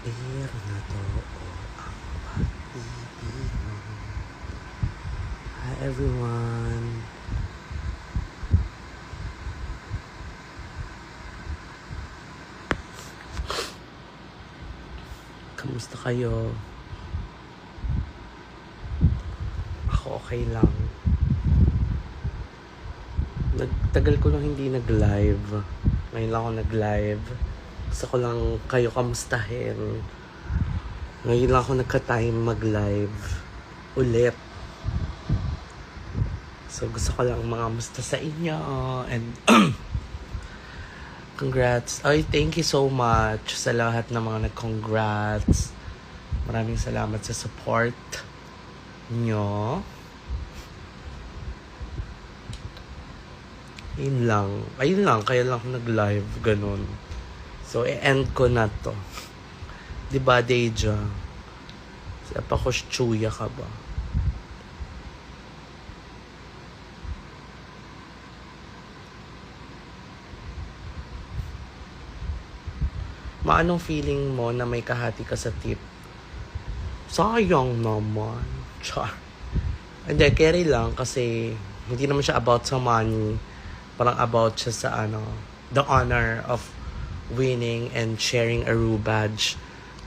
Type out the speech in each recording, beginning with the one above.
Pero na to ang pag-ibig mo. Hi everyone! Kamusta kayo? Ako okay lang. Nagtagal ko lang hindi nag-live. Ngayon lang ako nag-live. Gusto ko lang kayo kamustahin. Ngayon lang ako nagka-time mag-live. Ulit. So gusto ko lang mga musta sa inyo. And congrats. Ay, thank you so much sa lahat ng mga nag-congrats. Maraming salamat sa support nyo. Ayun lang, kaya lang ako nag-live, ganun. So, i-end ko na to. Diba, Deja? Chuya ka ba? Maanong feeling mo na may kahati ka sa tip? Sayang naman. Char. Hindi, carry lang kasi hindi naman siya about sa money. Parang about siya sa the honor of winning and sharing a Rue badge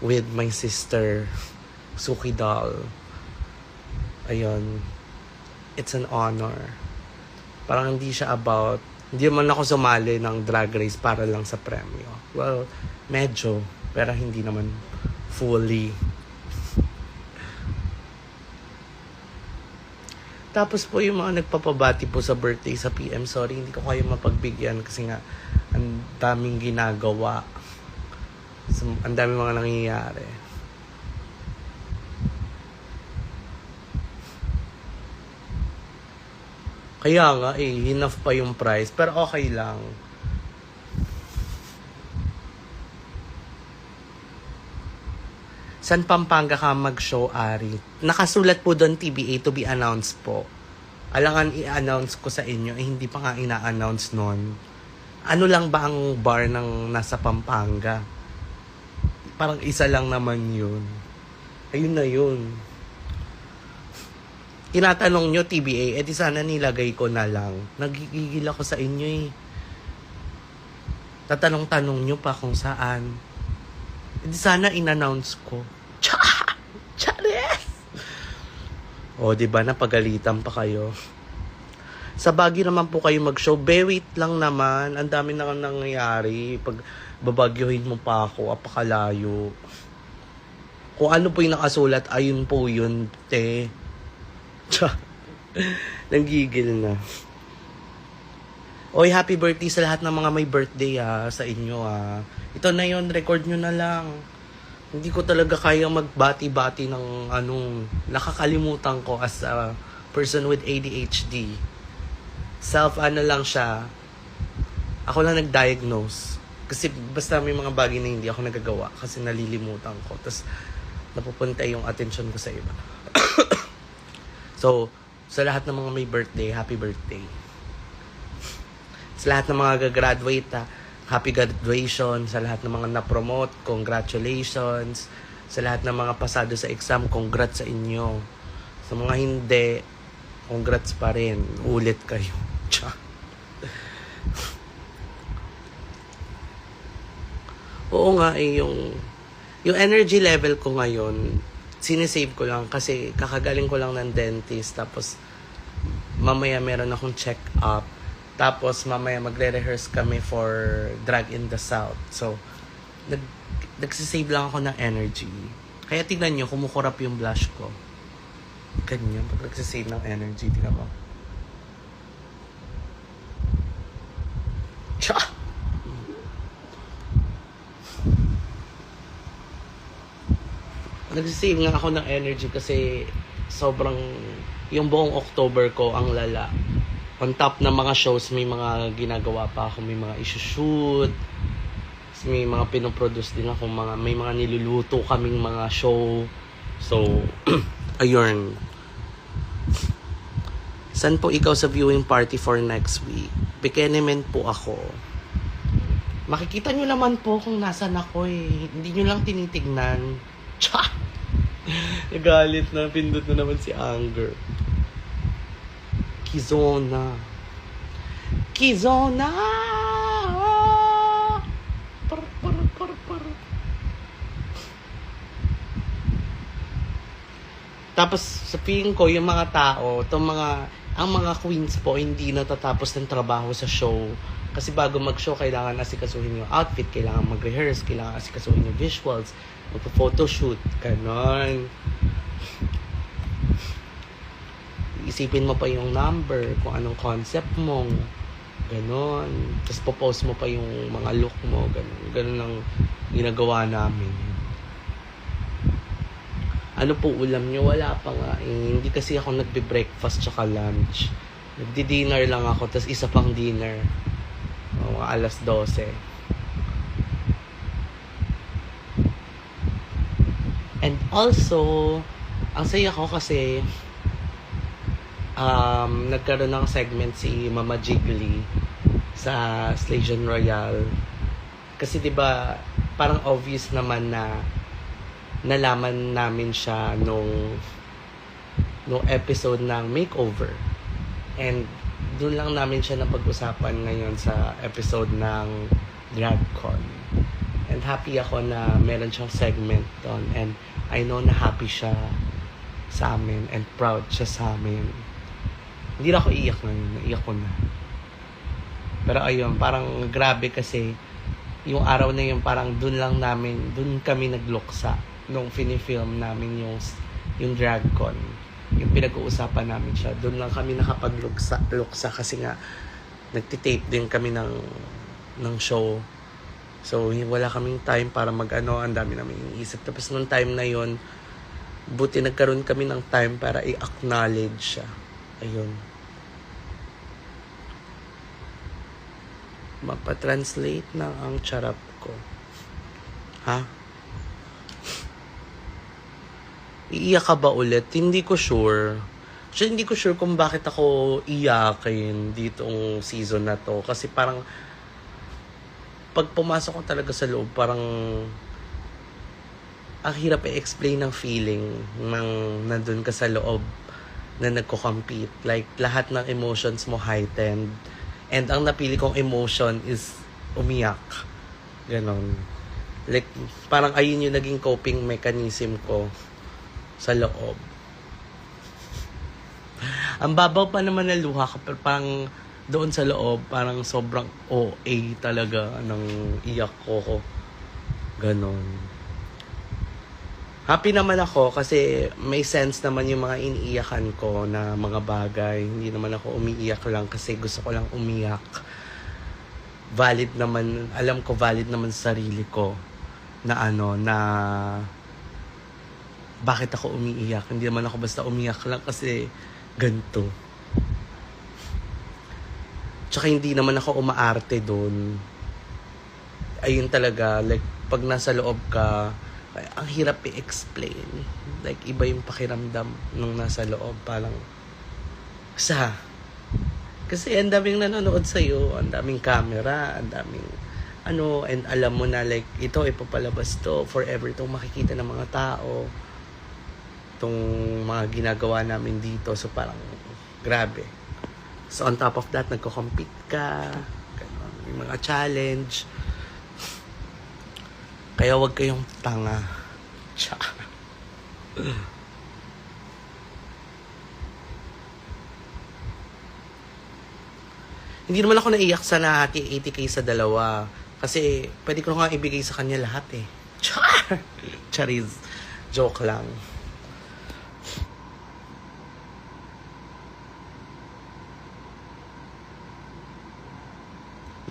with my sister, Suki Doll. Ayun. It's an honor. Parang hindi siya about, hindi man ako sumali ng drag race para lang sa premyo. Well, medyo, pero hindi naman fully. Tapos po yung mga nagpapabati po sa birthday sa PM, sorry, hindi ko kayo mapagbigyan kasi nga ang daming ginagawa. So, ang daming mga nangyayari. Kaya nga enough pa yung price, pero okay lang. San Pampanga ka mag-show, Ari? Nakasulat po doon TBA, to be announced po. Alangan i-announce ko sa inyo, hindi pa nga ina-announce noon. Ano lang ba ang bar ng nasa Pampanga? Parang isa lang naman yun. Ayun na yun. Tinatanong nyo TBA, edi sana nilagay ko na lang. Nagigigil ako sa inyo eh. Tatanong-tanong nyo pa kung saan. Edi sana in-announce ko. Chares! O, diba, napagalitan pa kayo. Sa Baguio naman po kayo mag-show. Wait lang naman. Ang dami na nangyayari. Pag babagyohin mo pa ako, apakalayo. Kung ano po yung nakasulat, ayun po yun, te. Nanggigil na. Oy, happy birthday sa lahat ng mga may birthday sa inyo Ito na yon, record nyo na lang. Hindi ko talaga kaya magbati-bati ng nakakalimutan ko as a person with ADHD. Lang siya. Ako lang nag-diagnose. Kasi basta may mga bagay na hindi ako nagagawa kasi nalilimutan ko. Tapos napupunta yung attention ko sa iba. So, sa lahat ng mga may birthday, happy birthday. Sa lahat ng mga gagraduate, happy graduation. Sa lahat ng mga na-promote, congratulations. Sa lahat ng mga pasado sa exam, congrats sa inyo. Sa mga hindi, congrats pa rin. Ulit kayo. Oo nga yung energy level ko ngayon, sinisave ko lang kasi kakagaling ko lang ng dentist. Tapos mamaya meron akong check-up. Tapos mamaya magre-rehearse kami for Drag in the South. So, nagsisave lang ako ng energy. Kaya tignan nyo, kumukurap yung blush ko. Ganyan, pag nagsisave ng energy, tignan mo. Cha! Nagsisave nga ako ng energy kasi sobrang, yung buong October ko, ang lala. On top ng mga shows, may mga ginagawa pa ako, may mga issue-shoot, may mga pinoproduce din ako, may mga niluluto kaming mga show. So, ayun. San po ikaw sa viewing party for next week? Bekenemen po ako. Makikita nyo naman po kung nasan ako eh. Hindi nyo lang tinitignan. Cha! Nagalit na. Pindot na naman si Anger. Kizona. Kizona! Par. Tapos, sa feeling ko, yung mga tao, ang mga queens po, hindi natatapos ng trabaho sa show. Kasi bago mag-show, kailangan asikasuhin yung outfit, kailangan mag-rehearse, kailangan asikasuhin yung visuals, mag-photoshoot, ganon. Isipin mo pa yung number, kung anong concept mo, ganon. Tapos popost mo pa yung mga look mo, ganon. Ganon ang ginagawa namin. Ano po ulam nyo? Wala pa nga eh. Hindi kasi ako nagbe-breakfast tsaka lunch. Nagdi-dinner lang ako, tapos isa pang dinner. Mga alas 12. And also, ang saya ko kasi nagkaroon ng segment si Mama Jiggly sa Station Royale. Kasi 'di ba parang obvious naman na nalaman namin siya nung episode ng makeover. And doon lang namin siya napag-usapan ngayon sa episode ng DragCon. And happy ako na meron siyang segment doon. And I know na happy siya sa amin and proud siya sa amin. Hindi na ako iyak ngayon. Naiyak ko na. Pero ayun, parang grabe kasi yung araw na yun parang doon kami nagluksa nung finifilm namin yung DragCon. Yung pinag-uusapan namin siya. Doon lang kami nakapagluksa kasi nga nagtitape din kami ng show. So, wala kaming time para ang dami namin iniisip. Tapos nung time na yon, buti nagkaroon kami ng time para i-acknowledge siya. Ayun. Mapa-translate na ang charap ko. Ha? Iiyak ka ba ulit? Hindi ko sure. Actually, hindi ko sure kung bakit ako iyakin ditong season na to. Kasi parang pag pumasok ko talaga sa loob, parang ang hirap i-explain ng feeling ng nandun ka sa loob na nagko-compete. Like, lahat ng emotions mo heightened. And ang napili kong emotion is umiyak. Ganon. Like, parang ayun yung naging coping mechanism ko sa loob. Ang babaw pa naman na luha ko, pero parang doon sa loob, parang sobrang OA talaga ng iyak ko. Ganon. Happy naman ako kasi may sense naman yung mga iniiyakan ko na mga bagay. Hindi naman ako umiiyak lang kasi gusto ko lang umiyak. Valid naman, alam ko valid naman sa sarili ko na bakit ako umiiyak. Hindi naman ako basta umiyak lang kasi ganito. Tsaka hindi naman ako umaarte doon. Ayun talaga, like, pag nasa loob ka, ang hirap i-explain. Like, iba yung pakiramdam nung nasa loob. Parang, kasi ang daming nanonood sa'yo, ang daming camera, ang daming, and alam mo na, like, ito, ipapalabas to, forever itong makikita ng mga tao. Itong mga ginagawa namin dito. So, parang, grabe. So, on top of that, nagko-compete ka. Ganun, may mga challenge. Kaya wag kayong tanga. Hindi naman ako naiyak sa nahati 80k sa dalawa. Kasi pwede ko nga ibigay sa kanya lahat eh. Chariz. Joke lang.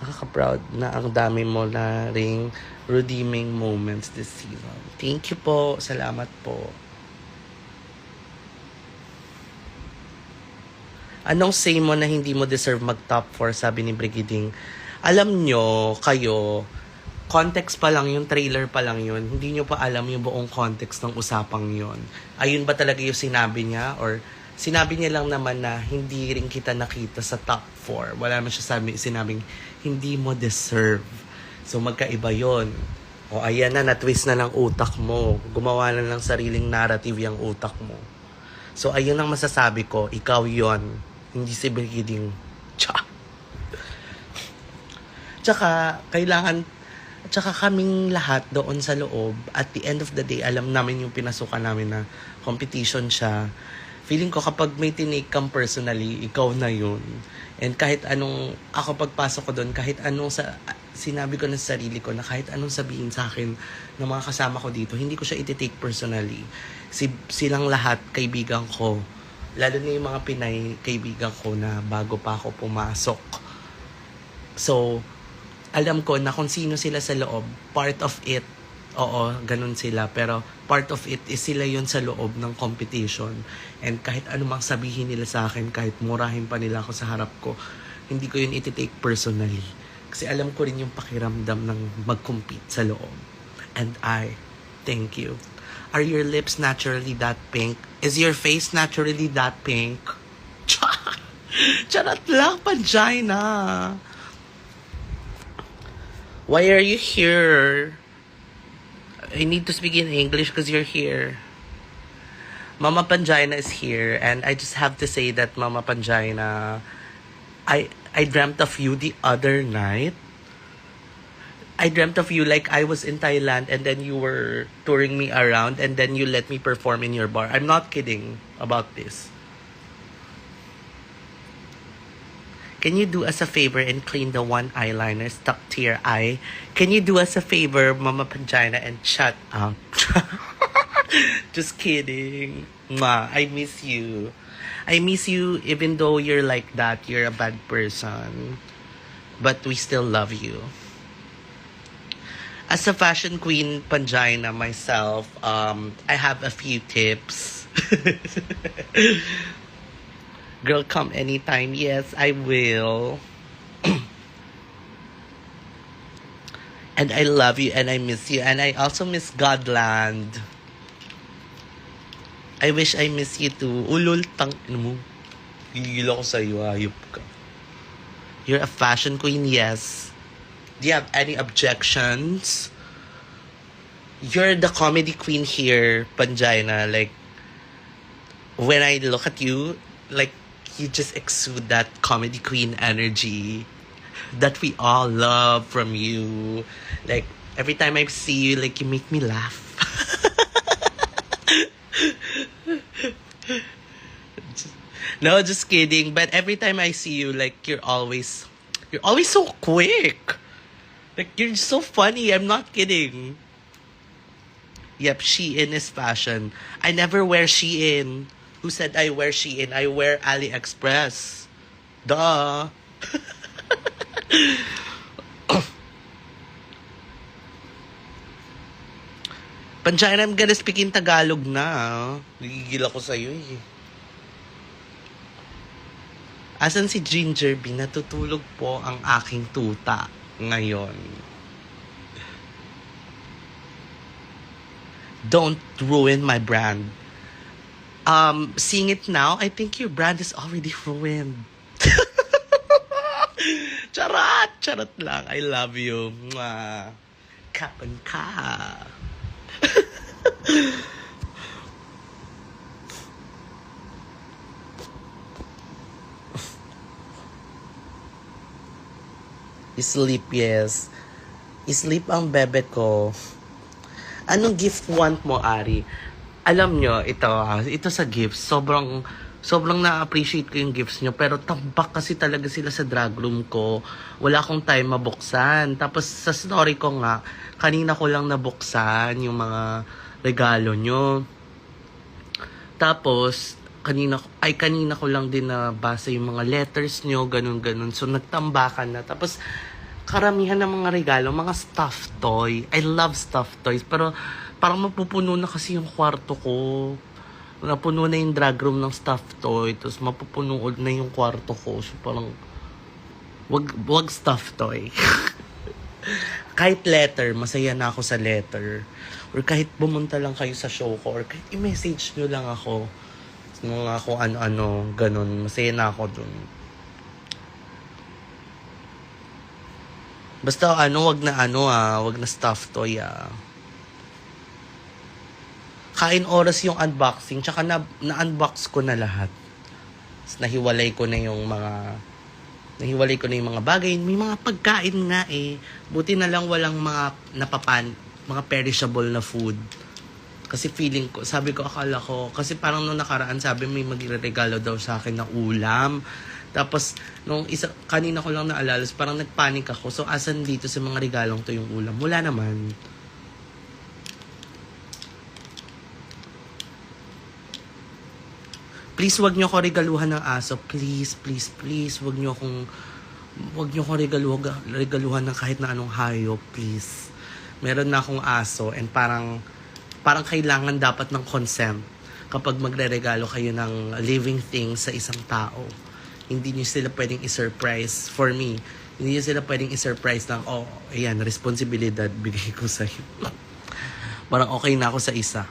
Nakaka-proud na ang dami mo na ring redeeming moments this season. Thank you po. Salamat po. Anong say mo na hindi mo deserve mag-top 4, sabi ni Brigiding? Alam nyo, kayo, context pa lang yun, trailer pa lang yun. Hindi nyo pa alam yung buong context ng usapang yun. Ayun ba talaga yung sinabi niya? Or sinabi niya lang naman na hindi rin kita nakita sa top 4. Wala naman siya sinabing hindi mo deserve. So magkaiba yon. O ayan na, na-twist na ng utak mo. Gumawa na ng sariling narrative yung utak mo. So ayun ang masasabi ko, ikaw yon, hindi si Brigiding. Tsaka kaming lahat doon sa loob, at the end of the day, alam namin yung pinasukan namin na competition siya. Feeling ko kapag may tinake kang personally, ikaw na yun. And kahit anong, ako pagpasok ko doon, kahit anong sinabi ko na sa sarili ko, na kahit anong sabihin sa akin ng mga kasama ko dito, hindi ko siya iti-take personally. Silang lahat, kaibigan ko. Lalo na yung mga Pinay kaibigan ko na bago pa ako pumasok. So, alam ko na kung sino sila sa loob, part of it, oo, ganun sila. Pero part of it is sila yun sa loob ng competition. And kahit anumang sabihin nila sa akin, kahit murahin pa nila ako sa harap ko, hindi ko yun iti-take personally. Kasi alam ko rin yung pakiramdam ng mag-compete sa loob. And I thank you. Are your lips naturally that pink? Is your face naturally that pink? Charot lang, Pangina. Why are you here? I need to speak in English because you're here. Mama Pangina is here, and I just have to say that Mama Pangina, I dreamt of you the other night. I dreamt of you like I was in Thailand and then you were touring me around and then you let me perform in your bar. I'm not kidding about this. Can you do us a favor and clean the one eyeliner stuck to your eye? Can you do us a favor, Mama Pangina, and shut up? Just kidding. Ma, I miss you. I miss you even though you're like that. You're a bad person. But we still love you. As a fashion queen, Pangina, myself, I have a few tips. Girl, come anytime. Yes, I will. And I love you and I miss you. And I also miss Godland. I wish I miss you too. Ulul, mo. Gigil ako sa'yo, ayop ka. You're a fashion queen, yes. Do you have any objections? You're the comedy queen here, Pangina. Like, when I look at you, like, you just exude that comedy queen energy that we all love from you. Like, every time I see you, like, you make me laugh. No, just kidding. But every time I see you, like, you're always so quick. Like, you're so funny. I'm not kidding. Yep, Shein is fashion. I never wear Shein. Who said I wear Shein? I wear AliExpress. Duh. Pangina, I'm gonna speak in Tagalog na. Nagigil ako sa'yo eh. Asan si Ginger B? Natutulog po ang aking tuta ngayon. Don't ruin my brand. Seeing it now, I think your brand is already ruined. Charot lang. I love you. Mwah. Kapan ka. Sleep, yes. Sleep ang bebe ko. Anong gift want mo, Ari? Alam nyo, ito sa gifts, sobrang na-appreciate ko yung gifts nyo, pero tambak kasi talaga sila sa drag room ko. Wala akong time mabuksan. Tapos sa story ko nga, kanina ko lang nabuksan yung mga regalo nyo. Tapos, kanina ko lang din nabasa yung mga letters nyo, ganun. So, nagtambakan na. Tapos, karamihan ng mga regalo, mga stuffed toy. I love stuffed toys, pero parang mapupuno na kasi yung kwarto ko. Napuno na yung drag room ng stuffed toy, tapos mapupuno na yung kwarto ko. So, parang, wag stuffed toy. Kahit letter, masaya na ako sa letter. Or kahit bumunta lang kayo sa show ko, or kahit i-message nyo lang ako. Mga kung ano-ano, ganun. Masaya na ako dun. Basta wag na stuffed toy Kain oras yung unboxing, tsaka na-unbox ko na lahat. Nahiwalay ko na yung mga bagay. May mga pagkain nga Buti na lang walang mga perishable na food. Kasi feeling ko, akala ko, kasi parang nung nakaraan sabi may magre-regalo daw sa akin na ulam. Tapos, kanina ko lang naalala, parang nagpanik ako. So, asan dito sa mga regalong to yung ulam? Wala naman. Please, wag niyo ako regaluhan ng aso. Please, please, please. Wag niyo ako regaluhan ng kahit na anong hayop. Please. Meron na akong aso and parang kailangan dapat ng consent kapag magre-regalo kayo ng living thing sa isang tao. Hindi niyo sila pwedeng i-surprise. For me, hindi niyo sila pwedeng i-surprise ng, ayan, responsibilidad bigay ko sa'yo. Parang okay na ako sa isa.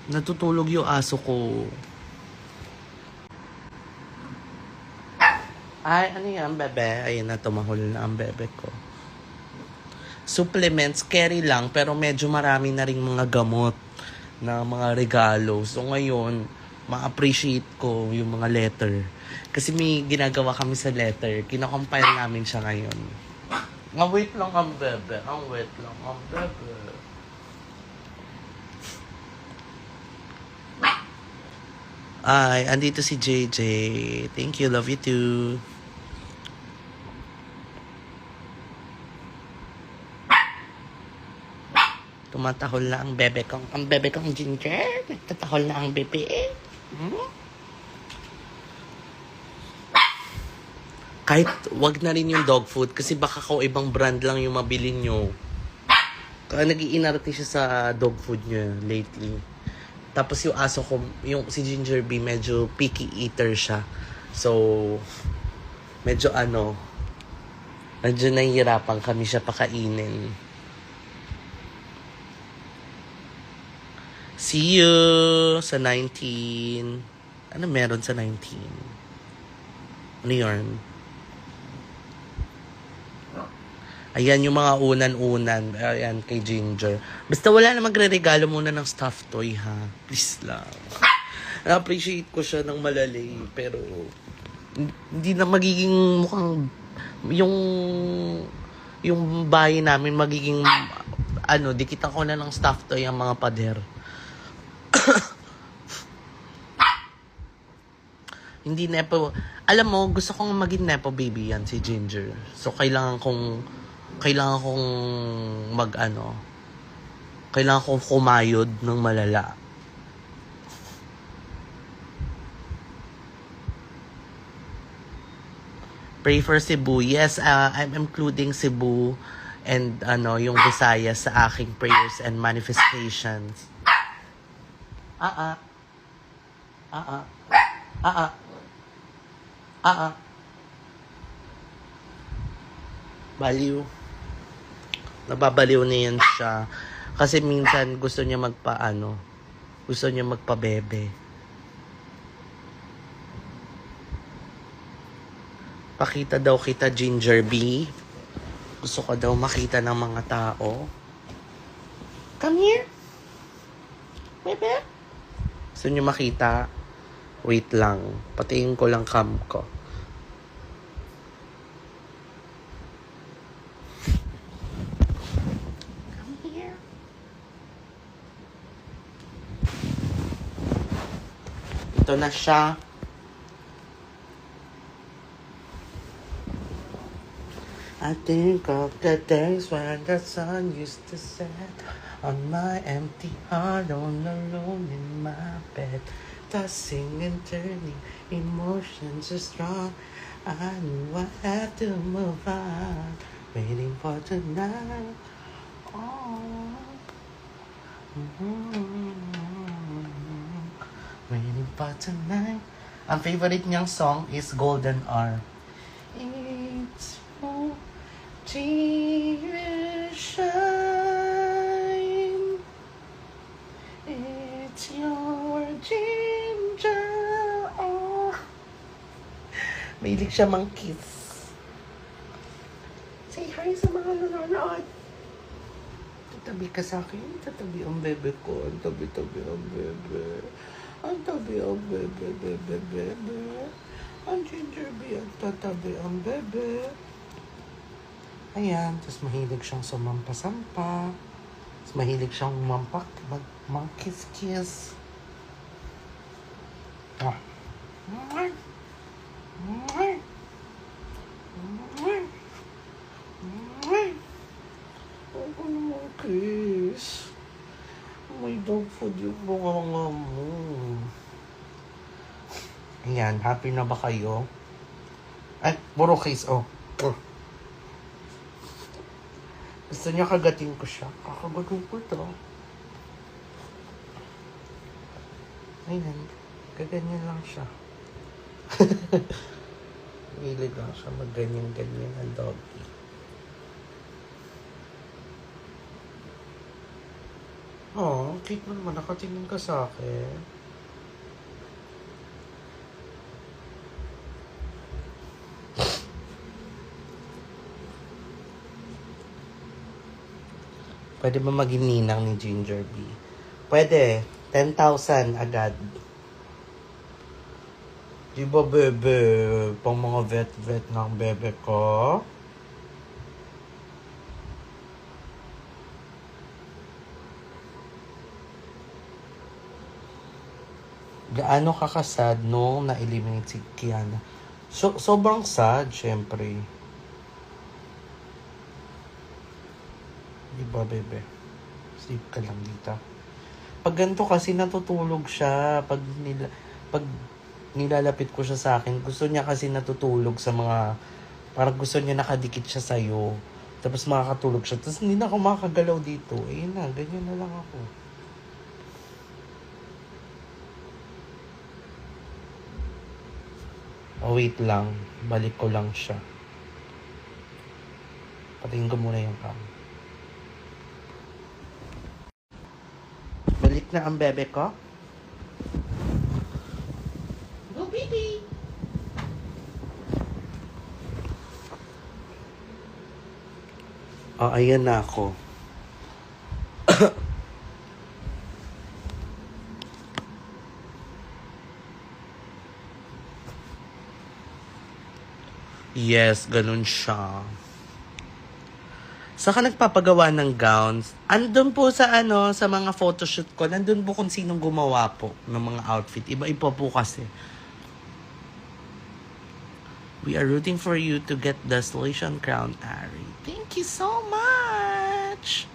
Natutulog yung aso ko. Ay, ano yan, bebe? Ayun na, tumahol na ang bebe ko. Supplements, carry lang, pero medyo marami na rin mga gamot na mga regalo. So ngayon, ma-appreciate ko yung mga letter. Kasi may ginagawa kami sa letter. Kinakompile namin siya ngayon. Wait lang ang bebe. Ay, andito si JJ. Thank you, love you too. Tumatahol na ang bebe kong Ginger. Nagtatahol na ang bebe. Kahit wag na rin yung dog food kasi baka ibang brand lang yung mabili nyo. Kaya nag-iinarte siya sa dog food niya lately. Tapos yung aso ko, si Ginger B, medyo picky eater siya. So, medyo nahihirapan kami siya pakainin. See you sa 19. Ano meron sa 19? Ano yun? Ayan yung mga unan-unan. Ayan kay Ginger. Basta wala na magre-regalo muna ng stuffed toy, ha? Please lang. Na-appreciate ko siya ng malalay. Pero, hindi na magiging mukhang yung bahay namin magiging dikitan ko na ng stuffed toy ang mga pader. Hindi nepo. Alam mo, gusto kong maging nepo baby yan si Ginger. So, kailangan kong kumayod ng malala. Pray for Cebu. Yes, I'm including Cebu and yung Visayas sa aking prayers and manifestations. Baliw. Nababaliw na yan siya. Kasi minsan gusto niya magpabebe. Pakita daw kita, Ginger B. Gusto ko daw makita ng mga tao. Come here. Bebe. Gusto niyo makita? Wait lang. Patingin ko lang cam ko. Ito na siya. I think of the days when the sun used to set on my empty heart, all alone in my bed, tossing and turning, emotions are strong. I knew I had to move on, waiting for tonight. Oh. Waiting for tonight. Ang favorite niyang song is Golden Hour. It's your tear shine. It's your Ginger. Oh. Mahilig siya mang kiss. Say hi sa mga nanonood. Tatabi ka sa akin. Tatabi ang bebe ko. Ang tabi-tabi ang bebe. Ang tabi ang bebe, bebe, bebe. Ang Ginger Bee ang tatabi ang bebe. Ayan. Tapos mahilig siyang sumampa-sampa. Tapos mahilig siyang mag-kiss-kiss. Ah. Ako naman, kiss. May dog food yung mga mo. Ayan, happy na ba kayo? Ay, puro kiss, oh. Gusto niya kagatin ko siya. Kakagatin ko to. Ayan, kaganyan lang siya. Hilig lang siya magganyan-ganyan ang doggy. Oh, cute mo naman. Nakatingin ka sa akin. Pwede ba maging ninang ni Ginger Bee? Pwede. 10,000 agad. Di ba, bebe? Pang mga vet-vet ng bebe ko? Gaano ka kasad nung na-eliminate si Kiana? Sobrang sad, syempre. Di ba, bebe? Sleep ka lang dito. Pag ganito kasi natutulog siya. Pag nilalapit ko siya sa akin, gusto niya kasi natutulog sa mga... Parang gusto niya nakadikit siya sa'yo. Tapos makakatulog siya. Tapos hindi na ako makakagalaw dito. Ayun na, ganyan na lang ako. Oh, wait lang. Balik ko lang siya. Patingin ko muna yung cam. Balik na ang bebe ko. Go, baby! Oh, ayan na ako. Yes, ganun siya. Saka nagpapagawa ng gowns. Andun po sa sa mga photoshoot ko, nandun po kung sinong gumawa po ng mga outfit. Iba-iba po kasi. We are rooting for you to get the Salvation Crown, Ari. Thank you so much!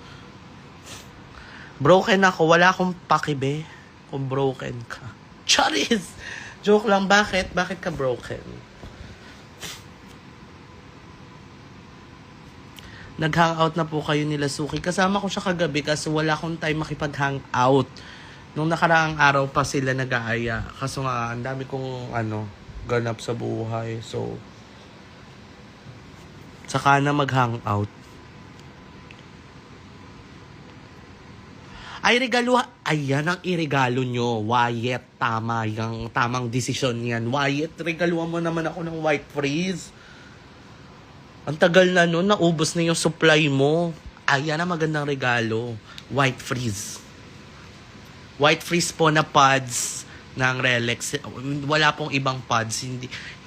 Broken ako. Wala akong pakibe kung broken ka. Charis! Joke lang. Bakit? Bakit ka broken? Nag-hangout na po kayo nila Suki. Kasama ko siya kagabi kasi wala akong time makipag-hangout. Nung nakaraang araw pa sila nag-aaya. Kaso nga, ang dami kong ganap sa buhay. So, saka na mag-hangout. Ay, regalo. Ayan ang iregalo nyo. Wyatt, tama. Yung tamang desisyon yan. Wyatt, regaluhan mo naman ako ng white freeze. Ang tagal na nun, naubos na yung supply mo. Ayan ang magandang regalo. White freeze. White freeze po na pods ng Relax. Wala pong ibang pods.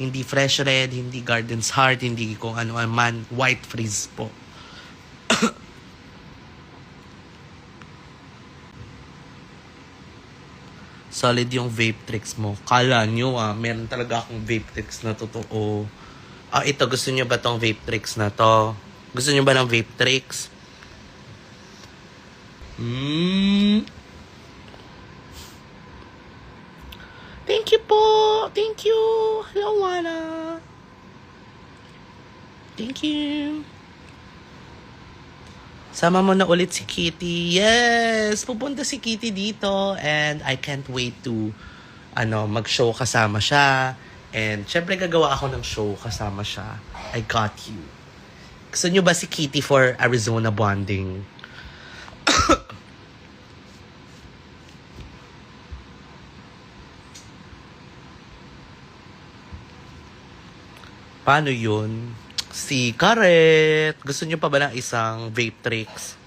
Hindi fresh red, hindi garden's heart, hindi kung ano man. White freeze po. Solid yung vape tricks mo. Kala nyo meron talaga akong vape tricks na totoo. Ito, gusto nyo ba tong vape tricks na to? Gusto nyo ba ng vape tricks? Thank you po! Thank you! Hello, Wana! Thank you! Sama mo na ulit si Kitty. Yes! Pupunta si Kitty dito and I can't wait to mag-show kasama siya. And syempre gagawa ako ng show kasama siya. I got you. Gusto nyo ba si Kitty for Arizona bonding? Paano yun? Si Karet. Gusto niyo pa ba ng isang vape tricks?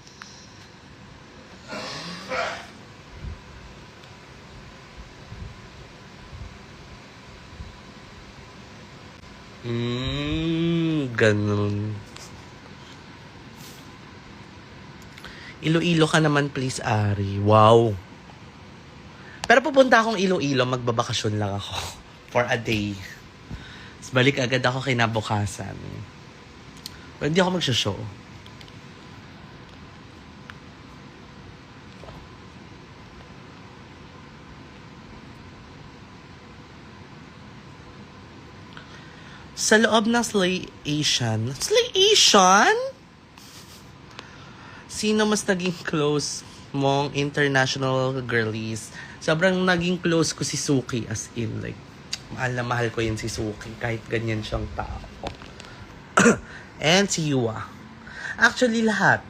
Ganun. Iloilo ka naman please, Ari. Wow. Pero pupunta akong Iloilo, magbabakasyon lang ako. For a day. Tapos balik agad ako kinabukasan. Pero hindi ako magsashow. Sa loob ng Slay Asian. Slay Asian? Sino mas naging close mong international girlies? Sobrang naging close ko si Suki, as in, like, mahal na mahal ko yun si Suki, kahit ganyan siyang tao. And si Yua. Actually, lahat.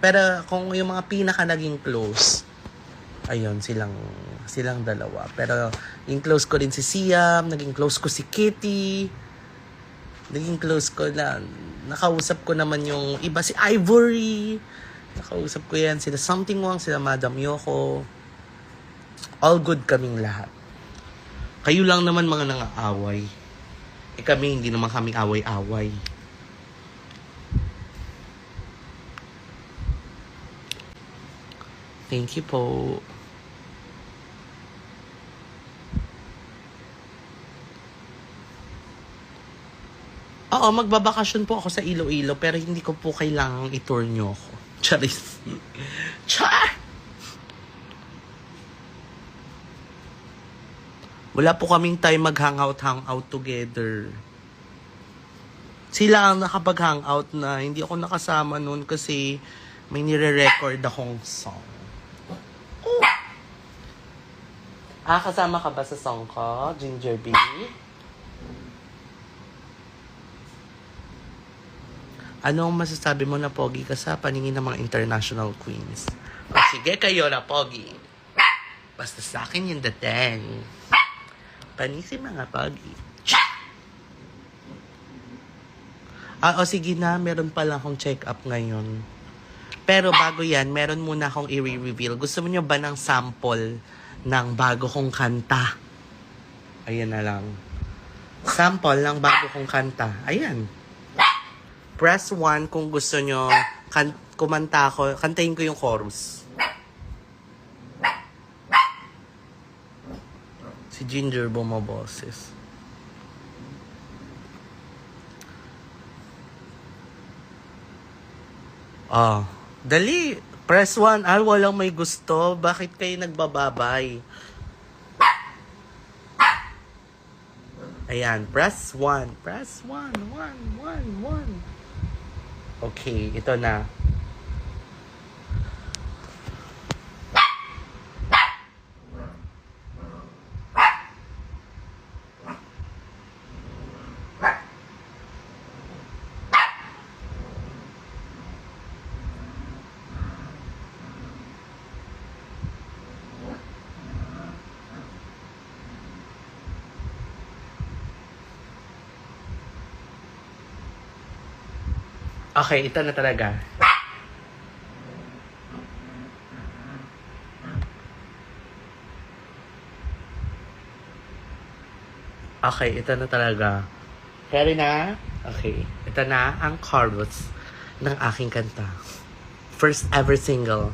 Pero kung yung mga pinaka naging close, ayun, silang dalawa. Pero naging close ko din si Siam, naging close ko si Kitty, naging close ko na, nakausap ko naman yung iba, si Ivory, nakausap ko yan, sila Something Wang, sila Madam Yoko. All good kaming lahat. Kayo lang naman mga nangaaway. Kami, hindi naman kaming away-away. Thank you po. Oo, magbabakasyon po ako sa Iloilo, pero hindi ko po kailangang i-tour nyo ako. Charis. Char! Wala po kaming time mag-hangout together. Sila ang nakapag-hangout na hindi ako nakasama noon kasi may nire-record akong song. Oh. Kasama ka ba sa song ko, Ginger Bee? Anong masasabi mo na pogi ka sa paningin ng mga international queens? Sige kayo na pogi. Basta sa akin yung dating. Panisi mga pogi. Sige na, meron pa lang akong check-up ngayon. Pero bago yan, meron muna akong i-reveal. Gusto mo nyo ba ng sample ng bago kong kanta? Ayan na lang. Sample ng bago kong kanta. Ayan. Press 1 kung gusto nyo kumanta ako. Kantahin ko yung chorus. Si Ginger bumaboses. Dali. Press 1. Walang may gusto. Bakit kayo nagbababay? Ayan. Press 1. Press 1. 1, 1, 1. Okay. Ito na. Okay, ito na talaga. Okay, ito na talaga. Ready na? Okay, ito na ang chorus ng aking kanta. First ever single.